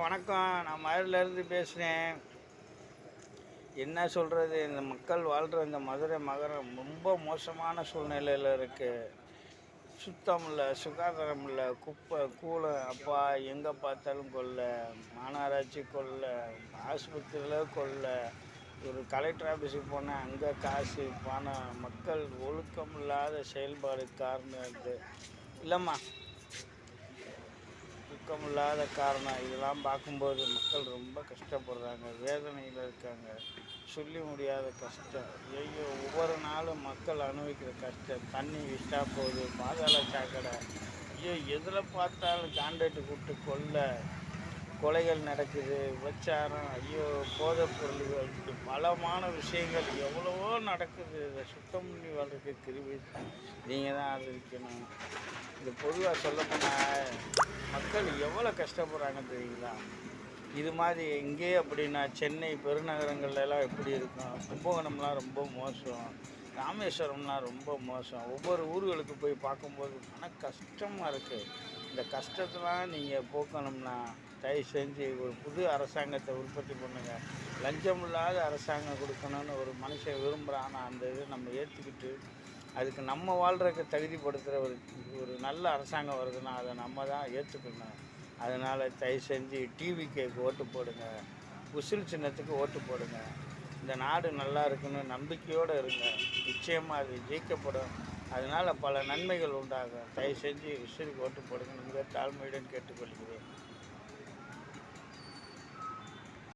வணக்கம். நான் மதுரையிலேருந்து பேசுகிறேன். என்ன சொல்கிறது, இந்த மக்கள் வாழ்கிற இந்த மதுரை நகரம் ரொம்ப மோசமான சூழ்நிலையில் இருக்குது. சுத்தம் இல்லை, சுகாதாரம் இல்லை, குப்பை கூளம் அப்பா எங்கே பார்த்தாலும் கொள்ளை, மாநகராட்சி கொள்ளை, ஆஸ்பத்திரியில் கொள்ளை, ஒரு கலெக்டர் ஆஃபீஸுக்கு போனால் அங்கே காசு பணம், மக்கள் ஒழுக்கம் இல்லாத செயல்பாடு காரணம் இது இல்லைம்மா. தூக்கமில்லாத காரணம் இதெல்லாம் பார்க்கும்போது மக்கள் ரொம்ப கஷ்டப்படுறாங்க, வேதனையில் இருக்காங்க, சொல்லி முடியாத கஷ்டம். ஐயோ, ஒவ்வொரு நாளும் மக்கள் அனுபவிக்கிற கஷ்டம். தண்ணி வேஸ்ட்டாக போகுது, பாதாள சாக்கடை, ஐயோ எதில் பார்த்தாலும் கான்ட்ராக்ட் கூப்பிட்டு கொலைகள் நடக்குது, விபச்சாரம், ஐயோ போதைப் பொருள்கள், இப்படி பலமான விஷயங்கள் எவ்வளவோ நடக்குது. இதை சுத்தம் பண்ணி வாழ்றதுக்கு கிருபை நீங்கள் தான் ஆதரிக்கணும். இது பொதுவாக சொல்லப்போனால் மக்கள் எவ்வளோ கஷ்டப்படுறாங்க தெரியுங்களா? இது மாதிரி எங்கேயே அப்படின்னா சென்னை பெருநகரங்கள்லாம் எப்படி இருக்கும்? கும்பகோணம்லாம் ரொம்ப மோசம், ராமேஸ்வரம்லாம் ரொம்ப மோசம். ஒவ்வொரு ஊர்களுக்கு போய் பார்க்கும்போது மன கஷ்டமாக இருக்குது. இந்த கஷ்டத்தெலாம் நீங்கள் போக்கணும்னா தயவு செஞ்சு ஒரு புது அரசாங்கத்தை உற்பத்தி பண்ணுங்கள். லஞ்சம் இல்லாத அரசாங்கம் கொடுக்கணும்னு ஒரு மனுஷன் விரும்புகிறான். அந்த இதை நம்ம ஏற்றுக்கிட்டு அதுக்கு நம்ம வாழ்கிறதுக்கு தகுதிப்படுத்துகிற ஒரு நல்ல அரசாங்கம் வருதுன்னா அதை நம்ம தான் ஏற்றுக்கணும். அதனால் தயவு செஞ்சு டிவிக்கு ஓட்டு போடுங்க, உசில் சின்னத்துக்கு ஓட்டு போடுங்க. இந்த நாடு நல்லா இருக்குன்னு நம்பிக்கையோடு இருங்க. நிச்சயமாக அது ஜெயிக்கப்படும். அதனால் பல நன்மைகள் உண்டாகும். தயவு செஞ்சு உசிலுக்கு ஓட்டு போடுங்க. மிக தாழ்மையுடன் கேட்டுக்கொள்கிறேன்.